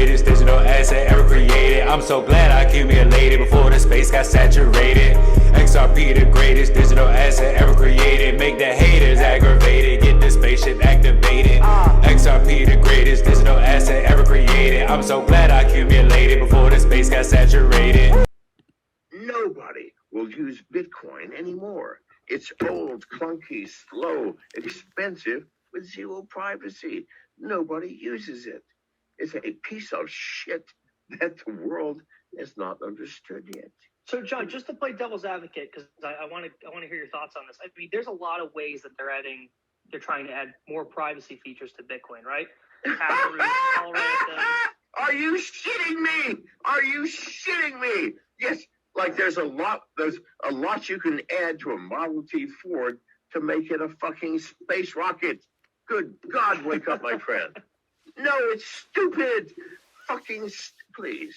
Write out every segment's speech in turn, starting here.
greatest digital asset ever created. I'm so glad I accumulated before the space got saturated. XRP the greatest digital asset ever created. Make the haters aggravated, get the spaceship activated. XRP the greatest digital asset ever created. I'm so glad I accumulated before the space got saturated. Nobody will use Bitcoin anymore. It's old, clunky, slow, expensive, with zero privacy. Nobody uses it. It's a piece of shit that the world has not understood yet. So, John, just to play devil's advocate, because I want to hear your thoughts on this. I mean, there's a lot of ways that they're trying to add more privacy features to Bitcoin, right? Are you shitting me? Are you shitting me? Yes, like there's a lot you can add to a Model T Ford to make it a fucking space rocket. Good God, wake up, my friend. No, it's stupid. Fucking please,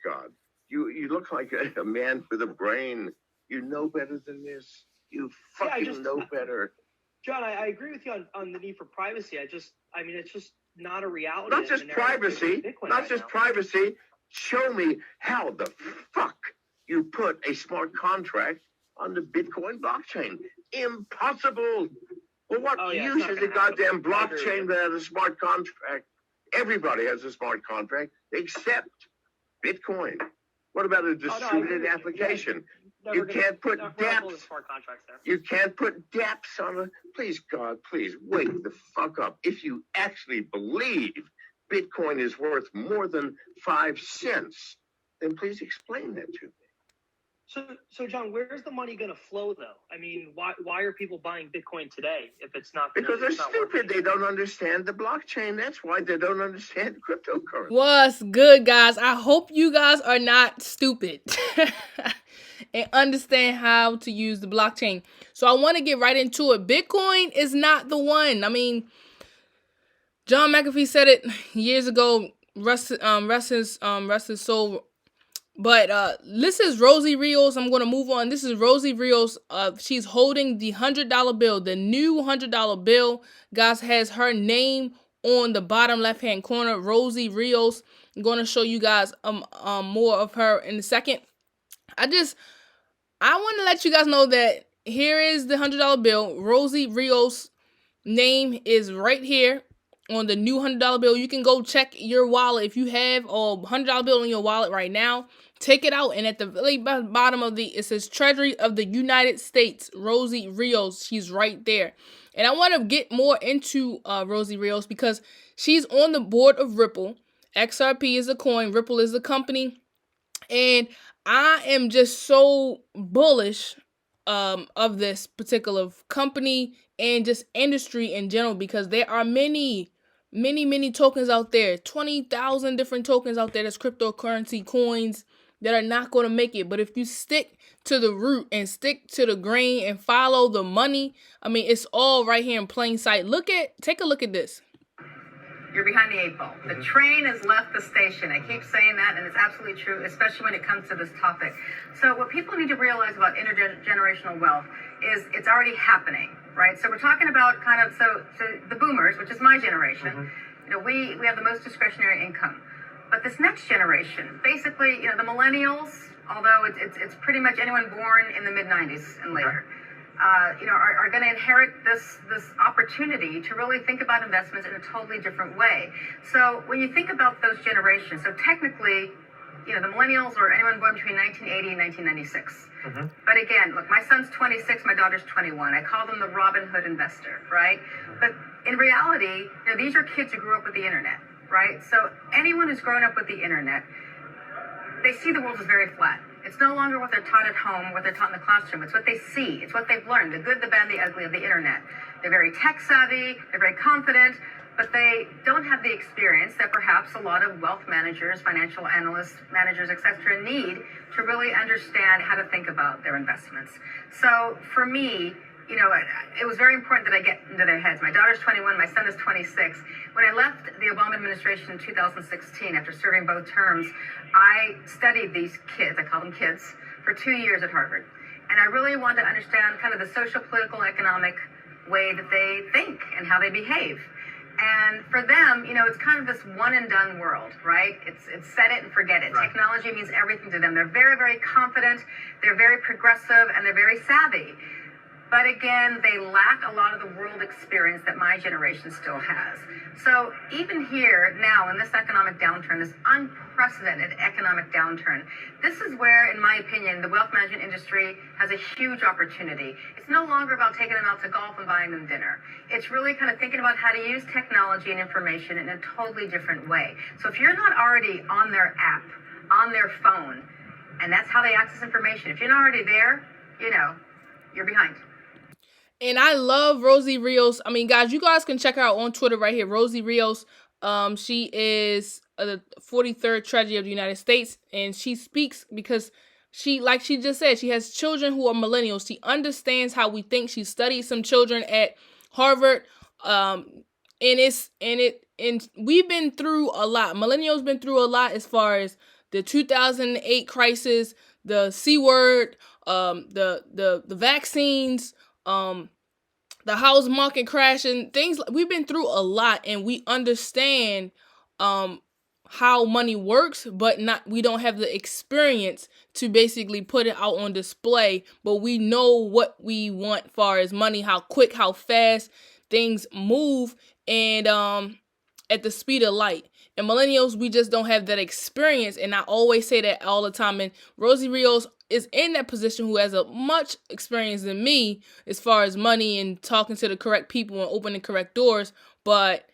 God. You look like a man with a brain. You know better than this. You fucking know better. John, I agree with you on the need for privacy. It's just not a reality. Not just privacy. Not just privacy. Show me how the fuck you put a smart contract on the Bitcoin blockchain. Impossible. Well, what use is a goddamn blockchain without a smart contract? Everybody has a smart contract except Bitcoin. What about a distributed application? You can't put dApps. You can't put dApps on a. Please, God, please wake the fuck up. If you actually believe Bitcoin is worth more than 5 cents, then please explain that to me. So John, where's the money going to flow, though? I mean, why are people buying Bitcoin today if it's not? Because they're stupid. They don't understand the blockchain. That's why they don't understand cryptocurrency. What's good, guys? I hope you guys are not stupid and understand how to use the blockchain. So I want to get right into it. Bitcoin is not the one. I mean, John McAfee said it years ago. Rest his soul. But this is Rosie Rios. I'm going to move on. This is Rosie Rios. She's holding the $100 bill. The new $100 bill, guys, has her name on the bottom left-hand corner. Rosie Rios. I'm going to show you guys more of her in a second. I want to let you guys know that here is the $100 bill. Rosie Rios' name is right here on the new $100 bill. You can go check your wallet. If you have a $100 bill in your wallet right now, take it out, and at the very bottom of it says Treasury of the United States, Rosie Rios. She's right there. And I want to get more into Rosie Rios because she's on the board of Ripple. XRP is a coin, Ripple is a company, and I am just so bullish of this particular company and just industry in general, because there are many tokens out there, 20,000 different tokens out there that's cryptocurrency coins that are not going to make it. But if you stick to the root and stick to the grain and follow the money, I mean, it's all right here in plain sight. Take a look at this. You're behind the 8 ball. The train has left the station. I keep saying that, and it's absolutely true, especially when it comes to this topic. So what people need to realize about intergenerational wealth is it's already happening, right? So we're talking about so the boomers, which is my generation, we have the most discretionary income. But this next generation, basically, the millennials, although it's pretty much anyone born in the mid-90s and later, are going to inherit this opportunity to really think about investments in a totally different way. So when you think about those generations, so technically, the millennials or anyone born between 1980 and 1996. But again, look, my son's 26, my daughter's 21. I call them the Robin Hood investor, right? But in reality, these are kids who grew up with the internet, right? So anyone who's grown up with the internet, they see the world as very flat. It's no longer what they're taught at home, what they're taught in the classroom. It's what they see. It's what they've learned, the good, the bad, the ugly of the internet. They're very tech savvy, they're very confident, but they don't have the experience that perhaps a lot of wealth managers, financial analysts, managers, etc. need to really understand how to think about their investments. So for me, it was very important that I get into their heads. My daughter's 21, my son is 26. When I left the Obama administration in 2016, after serving both terms, I studied these kids, I call them kids, for 2 years at Harvard. And I really wanted to understand kind of the social, political, economic way that they think and how they behave. And for them, it's kind of this one and done world, right? It's set it and forget it. Right. Technology means everything to them. They're very, very confident, they're very progressive, and they're very savvy. But again, they lack a lot of the world experience that my generation still has. So even here now in this economic downturn, this unprecedented economic downturn, this is where, in my opinion, the wealth management industry has a huge opportunity. It's no longer about taking them out to golf and buying them dinner. It's really kind of thinking about how to use technology and information in a totally different way. So if you're not already on their app, on their phone, and that's how they access information, if you're not already there, you're behind. And I love Rosie Rios. I mean, guys, you guys can check her out on Twitter right here. Rosie Rios. She is the 43rd Treasury of the United States. And she speaks because like she just said, she has children who are millennials. She understands how we think. She studied some children at Harvard. And we've been through a lot. Millennials been through a lot as far as the 2008 crisis, the C word, the vaccines, the house market crashing, things. We've been through a lot, and we understand how money works, but we don't have the experience to basically put it out on display. But we know what we want far as money, how quick, how fast things move, and at the speed of light. And millennials, we just don't have that experience. And I always say that all the time. And Rosie Rios is in that position, who has a much experience than me as far as money and talking to the correct people and opening correct doors. But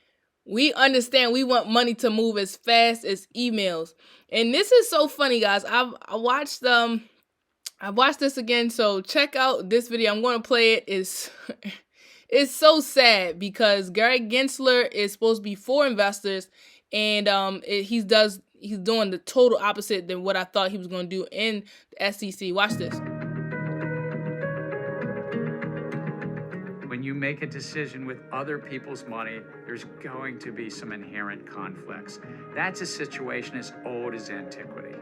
we understand we want money to move as fast as emails. And this is so funny, guys. I watched this again. So check out this video. I'm going to play it. It's so sad because Gary Gensler is supposed to be for investors, and he's doing the total opposite than what I thought he was going to do in the SEC. Watch this. When you make a decision with other people's money, there's going to be some inherent conflicts. That's a situation as old as antiquity.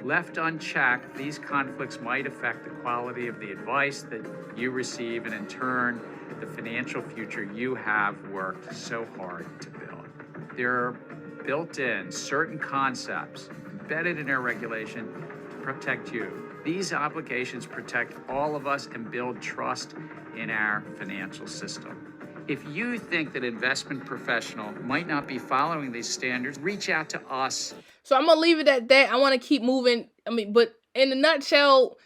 Left unchecked, these conflicts might affect the quality of the advice that you receive, and in turn, the financial future you have worked so hard to build. There are built-in certain concepts embedded in our regulation to protect you. These obligations protect all of us and build trust in our financial system. If you think that investment professional might not be following these standards, reach out to us. So I'm going to leave it at that. I want to keep moving. But in a nutshell,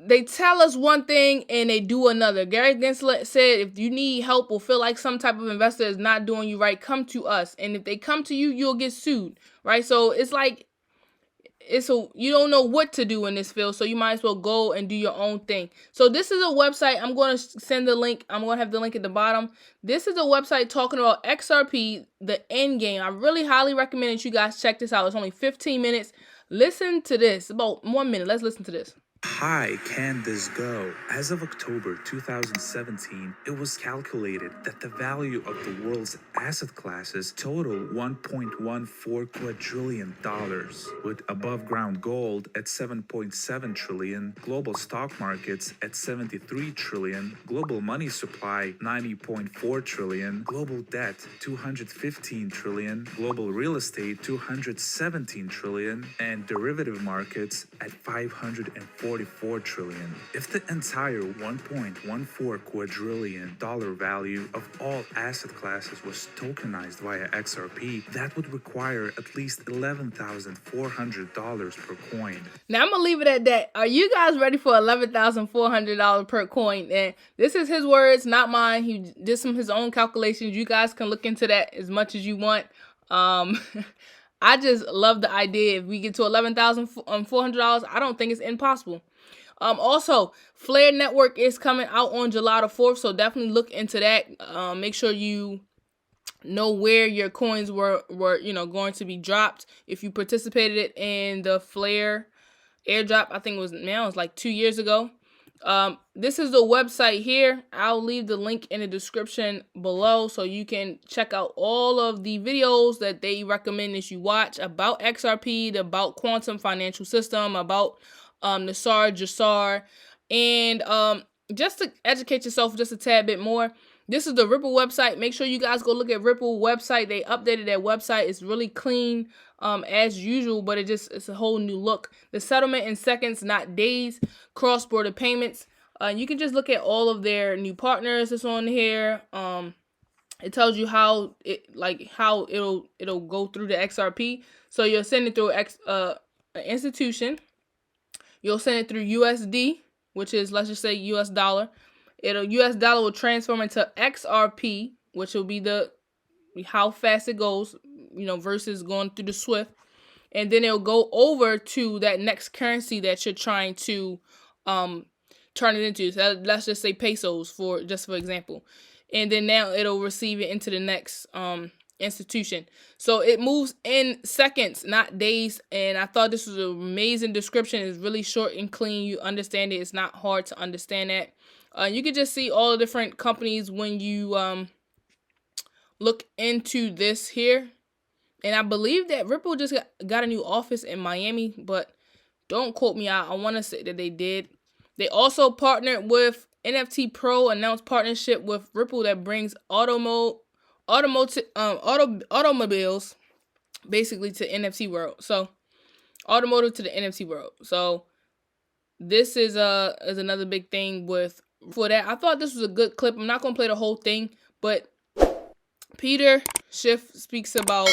they tell us one thing and they do another. Gary Gensler said, if you need help or feel like some type of investor is not doing you right, come to us. And if they come to you, you'll get sued, right? So it's like, you don't know what to do in this field, so you might as well go and do your own thing. So this is a website. I'm going to send the link. I'm going to have the link at the bottom. This is a website talking about XRP, the end game. I really highly recommend that you guys check this out. It's only 15 minutes. Listen to this. About 1 minute. Let's listen to this. High can this go? As of October 2017, it was calculated that the value of the world's asset classes total $1.14 quadrillion, with above ground gold at $7.7 trillion, global stock markets at $73 trillion, global money supply $90.4 trillion, global debt $215 trillion, global real estate $217 trillion, and derivative markets at $544 trillion. If the entire $1.14 quadrillion value of all asset classes was tokenized via XRP, that would require at least $11,400 per coin. Now I'm gonna leave it at that. Are you guys ready for $11,400 per coin? And this is his words, not mine. He did his own calculations. You guys can look into that as much as you want. I just love the idea. If we get to $11,400, I don't think it's impossible. Also, Flare Network is coming out on July the 4th, so definitely look into that. Make sure you know where your coins were going to be dropped. If you participated in the Flare airdrop, I think it was like 2 years ago. This is the website here. I'll leave the link in the description below so you can check out all of the videos that they recommend that you watch about XRP, about quantum financial system, about Nassar Jassar, and just to educate yourself just a tad bit more. This is the Ripple website. Make sure you guys go look at Ripple website. They updated their website. It's really clean as usual, but it's a whole new look. The settlement in seconds, not days. Cross-border payments. You can just look at all of their new partners that's on here. It tells you how it'll go through the XRP. So you'll send it through an institution. You'll send it through USD, which is, let's just say, US dollar. US dollar will transform into XRP, which will be how fast it goes, versus going through the Swift. And then it'll go over to that next currency that you're trying to turn it into. So let's just say pesos for example. And then now it'll receive it into the next institution. So it moves in seconds, not days. And I thought this was an amazing description. It's really short and clean. You understand it. It's not hard to understand that. You can just see all the different companies when you look into this here. And I believe that Ripple just got a new office in Miami, but don't quote me out. I want to say that they did. They also partnered with NFT Pro, announced partnership with Ripple that brings automobiles basically to NFT world. So automotive to the NFT world. So this is another big thing for that. I thought this was a good clip. I'm not gonna play the whole thing, but Peter Schiff speaks about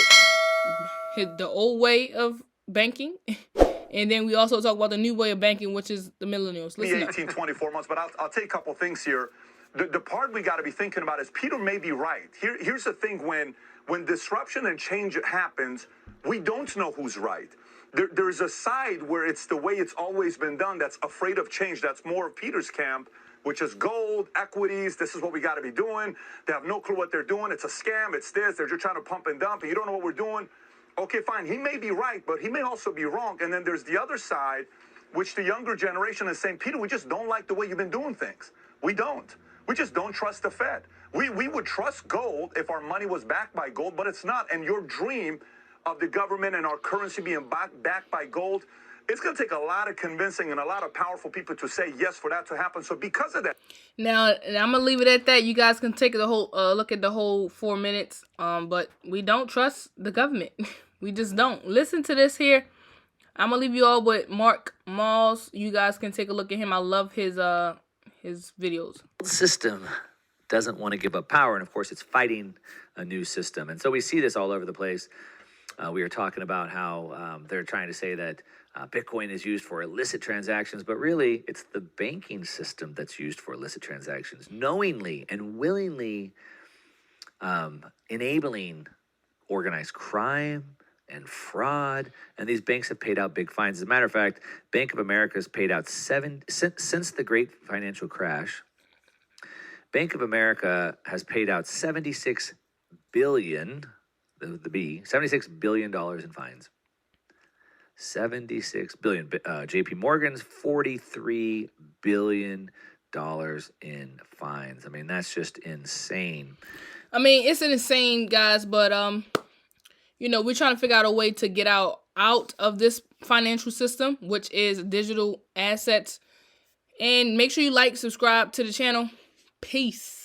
the old way of banking. And then we also talk about the new way of banking, which is the millennials. Listen 18, 24 months, but I'll tell you a couple of things here. The part we got to be thinking about is Peter may be right. Here's the thing: when disruption and change happens, we don't know who's right. There's a side where it's the way it's always been done that's afraid of change. That's more of Peter's camp, which is gold, equities. This is what we got to be doing. They have no clue what they're doing. It's a scam. It's this. They're just trying to pump and dump, and you don't know what we're doing. Okay, fine. He may be right, but he may also be wrong. And then there's the other side, which the younger generation is saying, Peter, we just don't like the way you've been doing things. We don't. We just don't trust the Fed. We would trust gold if our money was backed by gold, but it's not. And your dream of the government and our currency being backed by gold, it's going to take a lot of convincing and a lot of powerful people to say yes for that to happen. So because of that. Now, and I'm going to leave it at that. You guys can take the whole look at the whole 4 minutes. But we don't trust the government. We just don't. Listen to this here. I'm going to leave you all with Mark Malls. You guys can take a look at him. I love his videos. The system doesn't want to give up power. And of course, it's fighting a new system. And so we see this all over the place. We were talking about how they're trying to say that Bitcoin is used for illicit transactions, but really it's the banking system that's used for illicit transactions, knowingly and willingly enabling organized crime and fraud, and these banks have paid out big fines. As a matter of fact, Bank of America has paid out since the great financial crash. Bank of America has paid out $76 billion, $76 billion in fines. 76 billion. JP Morgan's $43 billion in fines. I mean, that's just insane. I mean, it's insane, guys, but we're trying to figure out a way to get out of this financial system, which is digital assets. And make sure you like, subscribe to the channel. Peace.